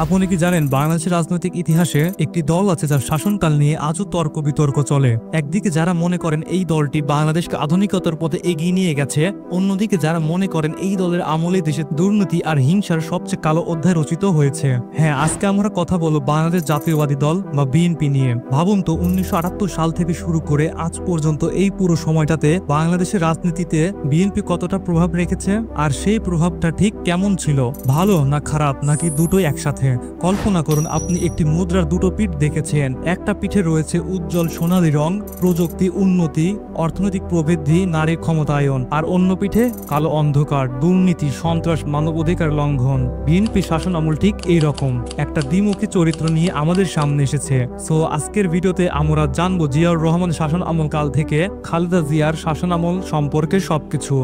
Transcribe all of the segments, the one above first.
আপনি কি জানেন বাংলাদেশের রাজনৈতিক ইতিহাসে একটি দল আছে যার শাসনকাল নিয়ে আজও তর্ক বিতর্ক চলে। একদিকে যারা মনে করেন এই দলটি বাংলাদেশকে আধুনিকতার পথে এগিয়ে নিয়ে গেছে, অন্যদিকে যারা মনে করেন এই দলের আমলে দেশে দুর্নীতি আর হিংসার সবচেয়ে কালো অধ্যায় রচিত হয়েছে। হ্যাঁ, আজকে আমরা কথা বলবো বাংলাদেশ জাতীয়বাদী দল বা বিএনপি নিয়ে। ভাবুন তো 1978 সাল থেকে শুরু করে আজ পর্যন্ত এই পুরো সময়টাতে বাংলাদেশের রাজনীতিতে বিএনপি কতটা প্রভাব রেখেছে, আর সেই প্রভাবটা ঠিক কেমন ছিল, ভালো না খারাপ নাকি দুটোই একসাথে। কল্পনা করুন আপনি একটি মুদ্রার দুটো পিঠ দেখেছেন। একটা পিঠে রয়েছে উজ্জ্বল সোনালী রং, প্রযুক্তি উন্নতি, অর্থনৈতিক প্রবৃদ্ধি, নারীর ক্ষমতায়ন, আর অন্য পিঠে কালো অন্ধকার, দুর্নীতি, সন্ত্রাস, মানবাধিকার লঙ্ঘন। বিএনপি শাসন আমল ঠিক এইরকম একটা দ্বিমুখী চরিত্র নিয়ে আমাদের সামনে এসেছে। সো আজকের ভিডিওতে আমরা জানবো জিয়াউর রহমান শাসন আমল কাল থেকে খালেদা জিয়ার শাসন আমল সম্পর্কে সবকিছু।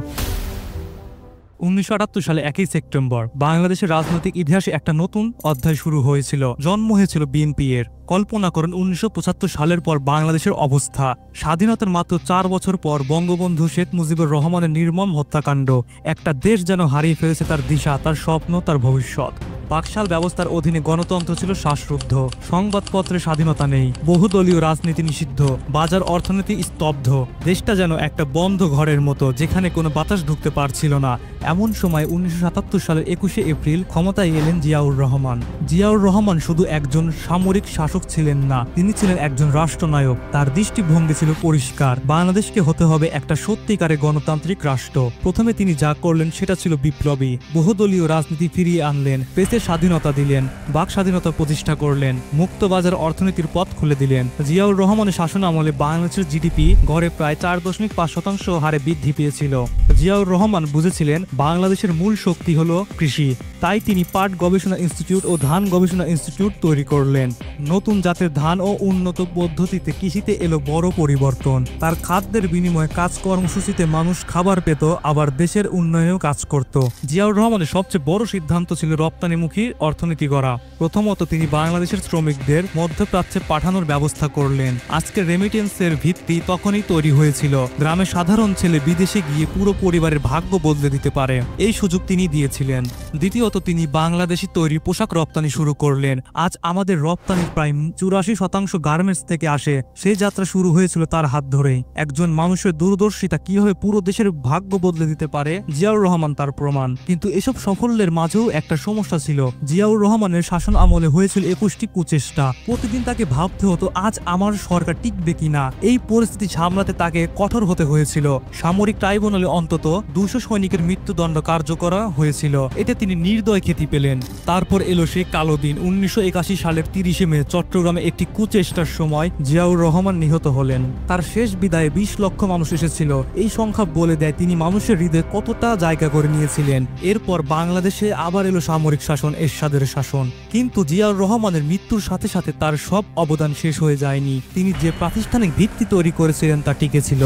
1978 সালে 1 সেপ্টেম্বর বাংলাদেশের রাজনৈতিক ইতিহাসে একটা নতুন অধ্যায় শুরু হয়েছিল, জন্ম হয়েছিল বিএনপি এর। কল্পনা করেন 1975 সালের পর বাংলাদেশের অবস্থা। স্বাধীনতার মাত্র 4 বছর পর বঙ্গবন্ধু শেখ মুজিবুর রহমানের নির্মম হত্যাকাণ্ড। একটা দেশ যেন হারিয়ে ফেলেছে তার দিশা, তার স্বপ্ন, তার ভবিষ্যৎ। বাকশাল ব্যবস্থার অধীনে গণতন্ত্র ছিল শ্বাসরুদ্ধ, সংবাদপত্রের স্বাধীনতা নেই, বহুদলীয় রাজনীতি নিষিদ্ধ, বাজার অর্থনীতি স্তব্ধ। দেশটা যেন একটা বন্ধ ঘরের মতো, যেখানে কোনো বাতাস ঢুকতে পারছিল না। এমন সময় 1977 সালের 21 এপ্রিল ক্ষমতায় এলেন জিয়াউর রহমান। জিয়াউর রহমান শুধু একজন সামরিক শাসক ছিলেন না, তিনি ছিলেন একজন রাষ্ট্রনায়ক। তার দৃষ্টিভঙ্গি ছিল পরিষ্কার, বাংলাদেশকে হতে হবে একটা সত্যিকারের গণতান্ত্রিক রাষ্ট্র। প্রথমে তিনি যা করলেন সেটা ছিল বিপ্লবী। বহুদলীয় রাজনীতি ফিরিয়ে আনলেন, স্বাধীনতা দিলেন, বাক স্বাধীনতা প্রতিষ্ঠা করলেন, মুক্ত বাজার অর্থনীতির পথ খুলে দিলেন। জিয়াউর রহমানের শাসন আমলে বাংলাদেশের জিডিপি গড়ে প্রায় 4.5% হারে বৃদ্ধি পেয়েছিল। জিয়াউর রহমান বুঝেছিলেন বাংলাদেশের মূল শক্তি হলো কৃষি, তাই তিনি পাট গবেষণা ইনস্টিটিউট ও ধান গবেষণা ইনস্টিটিউট তৈরি করলেন। নতুন জাতের ধান ও উন্নত পদ্ধতিতে কৃষিতে এলো বড় পরিবর্তন। তার খাদ্যের বিনিময়ে কাজ কর্মসূচিতে মানুষ খাবার পেত, আবার দেশের উন্নয়নেও কাজ করত। জিয়াউর রহমানের সবচেয়ে বড় সিদ্ধান্ত ছিল রপ্তানিমুখী অর্থনীতি গড়া। প্রথমত তিনি বাংলাদেশের শ্রমিকদের মধ্যপ্রাচ্যে পাঠানোর ব্যবস্থা করলেন। আজকের রেমিটেন্সের ভিত্তি তখনই তৈরি হয়েছিল। গ্রামের সাধারণ ছেলে বিদেশে গিয়ে পুরো পরিবারের ভাগ্য বদলে দিতে পারে, এই সুযোগ তিনি দিয়েছিলেন। দ্বিতীয়ত তিনি বাংলাদেশি তৈরি পোশাক রপ্তানি শুরু করলেন। আজ আমাদের রপ্তানির প্রায় 84% গার্মেন্টস থেকে আসে। সেই যাত্রা শুরু হয়েছিল তার হাত ধরেই। একজন মানুষের দূরদর্শিতা কিভাবে পুরো দেশের ভাগ্য বদলে দিতে পারে, জিয়াউর রহমান তার প্রমাণ। কিন্তু এসব সাফল্যের মাঝেও একটা সমস্যা ছিল। জিয়াউর রহমানের শাসন আমলে হয়েছিল 21টি কুচেষ্টা। প্রতিদিন তাকে ভাবতে হতো আজ আমার সরকার টিকবে কিনা। এই পরিস্থিতি সামলাতে তাকে কঠোর হতে হয়েছিল। সামরিক ট্রাইব্যুনালে অন্তত 200 সৈনিকের মৃত্যুদণ্ড কার্যকর হয়েছিল, এতে তিনি নির্দয় খ্যাতি পেলেন। তারপর এলো সে কালো দিন। 1981 সালের 30 মে চট্টগ্রামে একটি কুচেষ্টার সময় জিয়াউর রহমান নিহত হলেন। তার শেষ বিদায়ে 20 লক্ষ মানুষ এসেছিল। এই সংখ্যা বলে দেয় তিনি মানুষের হৃদয়ে কতটা জায়গা করে নিয়েছিলেন। এরপর বাংলাদেশে আবার এলো সামরিক শাসন, এরশাদের শাসন। কিন্তু জিয়াউর রহমানের মৃত্যুর সাথে সাথে তার সব অবদান শেষ হয়ে যায়নি। তিনি যে প্রাতিষ্ঠানিক ভিত্তি তৈরি করেছিলেন তা টিকেছিল।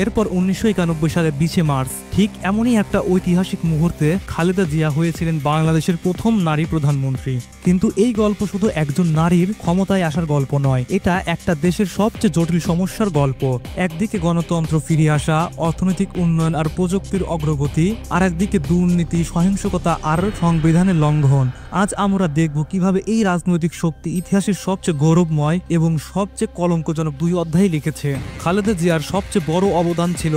এরপর 1991 সালের 20 মার্চ ঠিক এমনই একটা ঐতিহাসিক মুহূর্তে খালেদা জিয়া হয়েছিলেন বাংলাদেশের প্রথম নারী প্রধানমন্ত্রী। কিন্তু এই গল্প শুধু একজন নারীর ক্ষমতায় আসার গল্প নয়, এটা একটা দেশের সবচেয়ে জটিল সমস্যার গল্প। একদিকে গণতন্ত্র ফিরে আসা, অর্থনৈতিক উন্নয়ন আর প্রযুক্তির অগ্রগতি, আর একদিকে দুর্নীতি, সহিংসতা আর সংবিধানের লঙ্ঘন। আজ আমরা দেখব কিভাবে এই রাজনৈতিক শক্তি ইতিহাসের সবচেয়ে গৌরবময় এবং সবচেয়ে কলঙ্কজনক 2 অধ্যায় লিখেছে। খালেদা জিয়ার সবচেয়ে বড় অবদান ছিল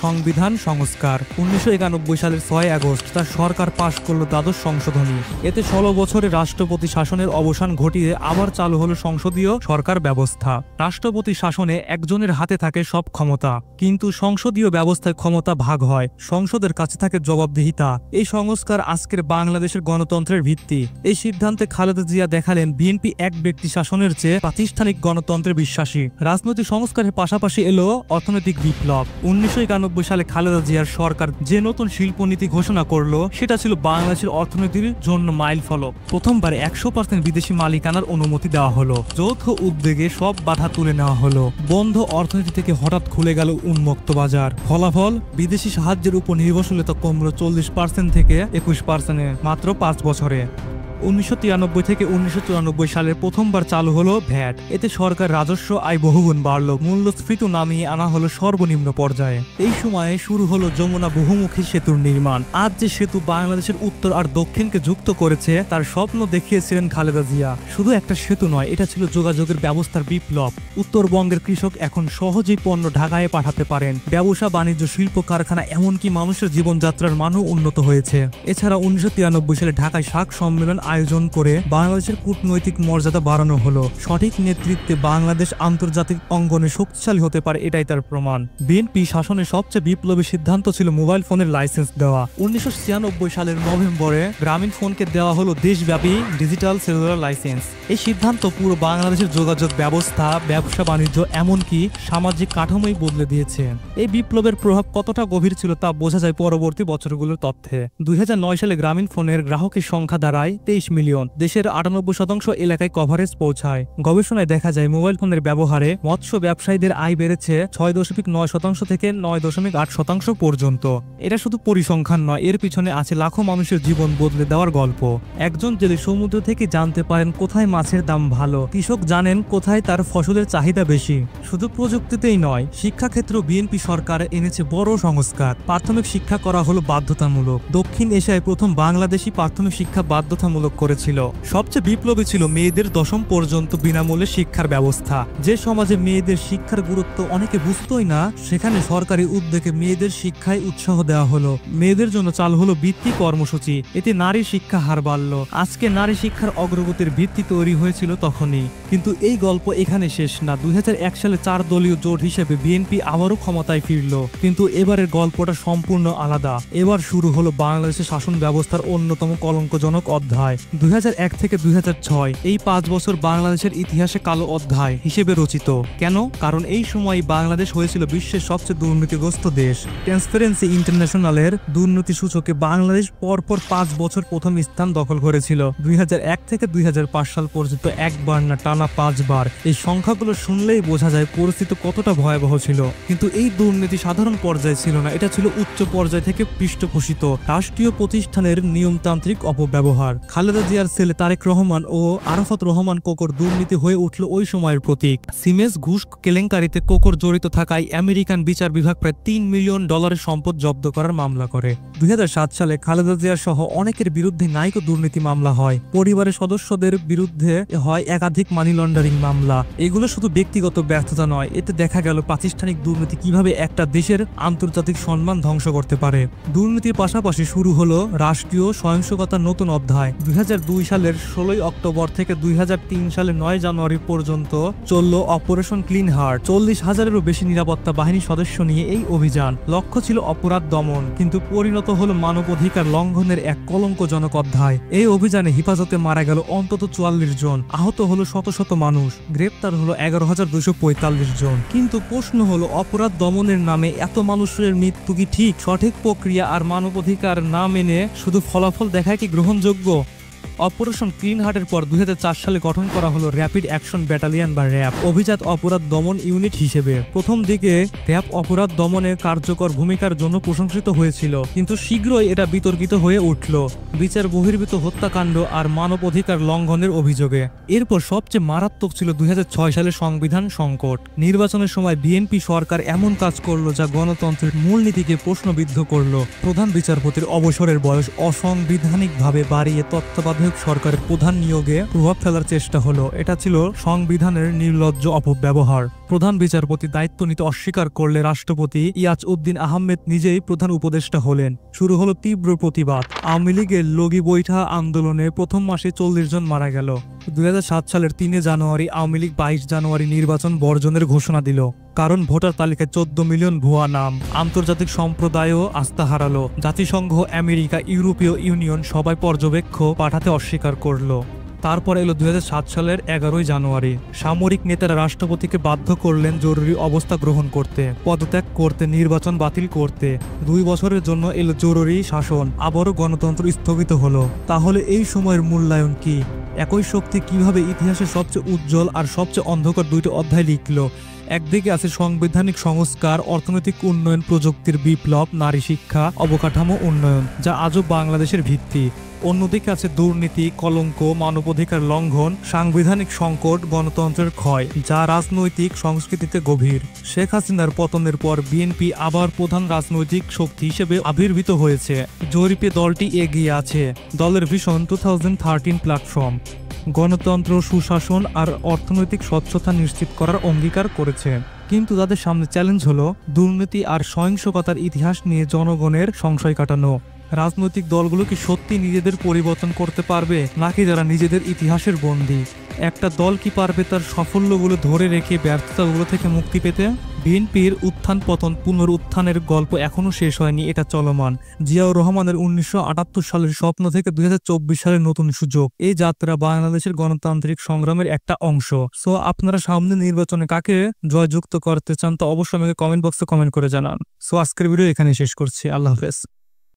সংবিধান সংস্কার। 1991 সালের 6 আগস্ট তার সরকার পাশ করল দ্বাদশ সংশোধনী। এতে 16 বছরের রাষ্ট্রপতি শাসনের অবসান ঘটিয়ে আবার চালু হলো সংসদীয় সরকার ব্যবস্থা। রাষ্ট্রপতি শাসনে একজনের হাতে থাকে সব ক্ষমতা, কিন্তু সংসদীয় ব্যবস্থায় ক্ষমতা ভাগ হয়, সংসদের কাছে থাকে জবাবদিহিতা। এই সংস্কার আজকের বাংলাদেশের গণতন্ত্রের ভিত্তি। এই সিদ্ধান্তে খালেদা জিয়া দেখালেন বিএনপি এক ব্যক্তি শাসনের চেয়ে প্রাতিষ্ঠানিক গণতন্ত্রে বিশ্বাসী। রাজনৈতিক সংস্কারের পাশাপাশি এলো অর্থনৈতিক বিপ্লব। 1991 সালে খালেদা জিয়ার সরকার যে নতুন শিল্পনীতি ঘোষণা করলো সেটা ছিল বাংলাদেশের অর্থনীতির জন্য মাইল ফলক। প্রথমবার 100% বিদেশি মালিকানার অনুমতি দেওয়া হলো। যৌথ উদ্যোগে সব বাধা তুলে নেওয়া হলো। বন্ধ অর্থনীতি থেকে হঠাৎ খুলে গেল উন্মুক্ত বাজার। ফলাফল, বিদেশি সাহায্যের উপর নির্ভরশীলতা কমলো 40% থেকে 21% মাত্র 5 বছরে। 1993 থেকে 1994 সালের প্রথমবার চালু হলো ভ্যাট। এতে সরকার রাজস্ব আয় বহুগুণ বাড়ল, মূল্যস্ফীতি নামিয়ে আনা হলো সর্বনিম্ন পর্যায়ে। এই সময়ে শুরু হলো যমুনা বহুমুখী সেতুর নির্মাণ। আজ যে সেতু বাংলাদেশের উত্তর আর দক্ষিণকে যুক্ত করেছে তার স্বপ্ন দেখিয়েছিলেন খালেদা জিয়া। শুধু একটা সেতু নয়, এটা ছিল যোগাযোগের ব্যবস্থার বিপ্লব। উত্তরবঙ্গের কৃষক এখন সহজেই পণ্য ঢাকায় পাঠাতে পারেন। ব্যবসা বাণিজ্য, শিল্প কারখানা, এমনকি মানুষের জীবনযাত্রার মানও উন্নত হয়েছে। এছাড়া 1993 সালে ঢাকায় শাক সম্মেলন আয়োজন করে বাংলাদেশের কূটনৈতিক মর্যাদা বাড়ানো হলো। সঠিক নেতৃত্বে বাংলাদেশ আন্তর্জাতিক অঙ্গনে শক্তিশালী হতে পারে, এটাই তার প্রমাণ। বিএনপি শাসনের সবচেয়ে বিপ্লবী সিদ্ধান্ত ছিল মোবাইল ফোনের লাইসেন্স দেওয়া। 1996 সালের নভেম্বরে গ্রামীণ ফোনকে দেওয়া হলো দেশব্যাপী ডিজিটাল সেলুলার লাইসেন্স। এই সিদ্ধান্ত পুরো বাংলাদেশের যোগাযোগ ব্যবস্থা, ব্যবসা বাণিজ্য, এমনকি সামাজিক কাঠামোই বদলে দিয়েছে। এই বিপ্লবের প্রভাব কতটা গভীর ছিল তা বোঝা যায় পরবর্তী বছরগুলোর তথ্যে। 2009 সালে গ্রামীণ ফোনের গ্রাহকের সংখ্যা দাঁড়ায় 23 মিলিয়ন। দেশের 98% এলাকায় কভারেজ পৌঁছায়। গবেষণায় দেখা যায় মোবাইল ফোনের ব্যবহারে মৎস্য ব্যবসায়ীদের আয় বেড়েছে 6.9% থেকে 9.8% পর্যন্ত। এটা শুধু পরিসংখ্যান নয়, এর পিছনে আছে লাখো মানুষের জীবন বদলে দেওয়ার গল্প। একজন জেলে সমুদ্র থেকে জানতে পারেন কোথায় মাছের দাম ভালো, কৃষক জানেন কোথায় তার ফসলের চাহিদা বেশি। শুধু প্রযুক্তিতেই নয়, শিক্ষাক্ষেত্রেও বিএনপি সরকার এনেছে বড় সংস্কার। প্রাথমিক শিক্ষা করা হলো বাধ্যতামূলক। দক্ষিণ এশিয়ায় প্রথম বাংলাদেশি প্রাথমিক শিক্ষা বাধ্যতামূলক করেছিল। সবচেয়ে বিপ্লবী ছিল মেয়েদের 10ম পর্যন্ত বিনামূল্যে শিক্ষার ব্যবস্থা। যে সমাজে মেয়েদের শিক্ষার গুরুত্ব অনেকে বুঝতোই না, সেখানে সরকারি উদ্যোগে মেয়েদের শিক্ষায় উৎসাহ দেওয়া হলো। মেয়েদের জন্য চালু হলো বৃত্তি কর্মসূচি। এতে নারী শিক্ষা হার বাড়ল। আজকে নারী শিক্ষার অগ্রগতির ভিত্তি তৈরি হয়েছিল তখনই। কিন্তু এই গল্প এখানে শেষ না। 2001 সালে 4 দলীয় জোট হিসেবে বিএনপি আবারও ক্ষমতায় ফিরল। কিন্তু এবারের গল্পটা সম্পূর্ণ আলাদা। এবার শুরু হলো বাংলাদেশের শাসন ব্যবস্থার অন্যতম কলঙ্কজনক অধ্যায়। 2001 থেকে 2006 এই 5 বছর বাংলাদেশের ইতিহাসে কালো অধ্যায় হিসেবে রচিত। কেন? কারণ এই সময় বাংলাদেশ হয়েছিল বিশ্বের সবচেয়ে দুর্নীতিগ্রস্ত দেশ। ট্রান্সপারেন্সি ইন্টারন্যাশনালের দুর্নীতি সূচকে বাংলাদেশ পরপর 5 বছর প্রথম স্থান দখল করেছিল। 2001 থেকে 2005 সাল পর্যন্ত একবার না, টানা 5 বার। এই সংখ্যাগুলো শুনলেই বোঝা যায় পরিস্থিতি কতটা ভয়াবহ ছিল। কিন্তু এই দুর্নীতি সাধারণ পর্যায়ে ছিল না, এটা ছিল উচ্চ পর্যায় থেকে পৃষ্ঠপোষিত রাষ্ট্রীয় প্রতিষ্ঠানের নিয়মতান্ত্রিক অপব্যবহার। খালেদা জিয়ার ছেলে তারেক রহমান ও আরাফাত রহমান কোকর দুর্নীতি হয়ে উঠল ওই সময়ের প্রতীক। সিমেন্স ঘুষ কেলেঙ্কারিতে কোকর জড়িত থাকায় আমেরিকান বিচার বিভাগ প্রায় $3 মিলিয়ন সম্পদ জব্দ করার মামলা করে। 2007 সালে খালেদা জিয়া সহ অনেকের বিরুদ্ধে নাইকো দুর্নীতি মামলা হয়। পরিবারের সদস্যদের বিরুদ্ধে হয় একাধিক মানি লন্ডারিং মামলা। এগুলো শুধু ব্যক্তিগত ব্যর্থতা নয়, এতে দেখা গেল প্রাতিষ্ঠানিক দুর্নীতি কিভাবে একটা দেশের আন্তর্জাতিক সম্মান ধ্বংস করতে পারে। দুর্নীতির পাশাপাশি শুরু হলো রাষ্ট্রীয় সহিংসতার নতুন অধ্যায়। 2002 সালের 16 অক্টোবর থেকে 2003 সালের 9 জানুয়ারি পর্যন্ত চলল অপারেশন ক্লিন হার্ট। 40,000-এরও বেশি নিরাপত্তা বাহিনীর সদস্য নিয়ে এই অভিযান। লক্ষ্য ছিল অপরাধ দমন, কিন্তু পরিণত হলো মানবাধিকার লঙ্ঘনের এক কলঙ্কজনক অধ্যায়। এই অভিযানে হেফাজতে মারা গেল অন্তত 44 জন, আহত হলো শত শত মানুষ, গ্রেপ্তার হলো 11,245 জন। কিন্তু প্রশ্ন হলো, অপরাধ দমনের নামে এত মানুষের মৃত্যু কি ঠিক? সঠিক প্রক্রিয়া আর মানবাধিকার না মেনে শুধু ফলাফল দেখায় কি গ্রহণযোগ্য? অপারেশন ক্লিন হার্টের পর 2004 সালে গঠন করা হলো র্যাপিড অ্যাকশন ব্যাটালিয়ন বা র্যাব, অভিজাত অপরাধ দমন ইউনিট হিসেবে। প্রথম দিকে র্যাব অপরাধ দমনে কার্যকর ভূমিকার জন্য প্রশংসিত হয়েছিল, কিন্তু শীঘ্রই এটা বিতর্কিত হয়ে উঠল বিচার বহির্ভূত হত্যাকাণ্ড আর মানবাধিকার লঙ্ঘনের অভিযোগে। এরপর সবচেয়ে মারাত্মক ছিল 2006 সালের সংবিধান সংকট। নির্বাচনের সময় বিএনপি সরকার এমন কাজ করলো যা গণতন্ত্রের মূলনীতিকে প্রশ্নবিদ্ধ করলো। প্রধান বিচারপতির অবসরের বয়স অসাংবিধানিকভাবে বাড়িয়ে তত্ত্বাবধায়ক সরকারের প্রধান নিয়োগে প্রভাব ফেলার চেষ্টা হলো। এটা ছিল সংবিধানের নির্লজ্জ অপব্যবহার। প্রধান বিচারপতি দায়িত্ব নিতে অস্বীকার করলে রাষ্ট্রপতি ইয়াজউদ্দিন আহমেদ নিজেই প্রধান উপদেষ্টা হলেন। শুরু হলো তীব্র প্রতিবাদ। আওয়ামী লীগের লগি বৈঠা আন্দোলনে প্রথম মাসে 40 জন মারা গেল। 2007 সালের 3 জানুয়ারি আওয়ামী লীগ 22 জানুয়ারি নির্বাচন বর্জনের ঘোষণা দিল, কারণ ভোটার তালিকায় 14 মিলিয়ন ভুয়া নাম। আন্তর্জাতিক সম্প্রদায়ও আস্থা হারালো। জাতিসংঘ, আমেরিকা, ইউরোপীয় ইউনিয়ন সবাই পর্যবেক্ষক পাঠাতে অস্বীকার করলো। তারপর এলো 2007 সালের 11 জানুয়ারি। সামরিক নেতারা রাষ্ট্রপতিকে বাধ্য করলেন জরুরি অবস্থা গ্রহণ করতে, পদত্যাগ করতে, নির্বাচন বাতিল করতে। 2 বছরের জন্য এলো জরুরি শাসন। আবারও গণতন্ত্র স্থগিত হলো। তাহলে এই সময়ের মূল্যায়ন কি? একই শক্তি কিভাবে ইতিহাসের সবচেয়ে উজ্জ্বল আর সবচেয়ে অন্ধকার 2টি অধ্যায় লিখল? একদিকে আছে সাংবিধানিক সংস্কার, অর্থনৈতিক উন্নয়ন, প্রযুক্তির বিপ্লব, নারী শিক্ষা, অবকাঠামো উন্নয়ন, যা আজও বাংলাদেশের ভিত্তি। অন্যদিকে আছে দুর্নীতি, কলঙ্ক, মানবাধিকার লঙ্ঘন, সাংবিধানিক সংকট, গণতন্ত্রের ক্ষয়, যা রাজনৈতিক সংস্কৃতিতে গভীর। শেখ হাসিনার পতনের পর বিএনপি আবার প্রধান রাজনৈতিক শক্তি হিসেবে আবির্ভূত হয়েছে। জরিপে দলটি এগিয়ে আছে। দলের ভিশন 2013 প্ল্যাটফর্ম গণতন্ত্র, সুশাসন আর অর্থনৈতিক স্বচ্ছতা নিশ্চিত করার অঙ্গীকার করেছে। কিন্তু তাদের সামনে চ্যালেঞ্জ হলো দুর্নীতি আর সহিংসতার ইতিহাস নিয়ে জনগণের সংশয় কাটানো। রাজনৈতিক দলগুলো কি সত্যি নিজেদের পরিবর্তন করতে পারবে, নাকি যারা নিজেদের ইতিহাসের বন্দী? একটা দল কি পারবে তার সাফল্যগুলো ধরে রেখে ব্যর্থতাগুলো থেকে মুক্তি পেতে? বিএনপির উত্থান পতন পুনরুত্থানের গল্প এখনো শেষ হয়নি, এটা চলমান। জিয়াউর রহমানের 1978 সালের স্বপ্ন থেকে 2024 সালের নতুন সুযোগ, এই যাত্রা বাংলাদেশের গণতান্ত্রিক সংগ্রামের একটা অংশ। সো আপনারা সামনে নির্বাচনে কাকে জয়যুক্ত করতে চান তা অবশ্যই আমাকে কমেন্ট বক্সে কমেন্ট করে জানান। সো আজকের ভিডিও এখানে শেষ করছি। আল্লাহ হাফেজ।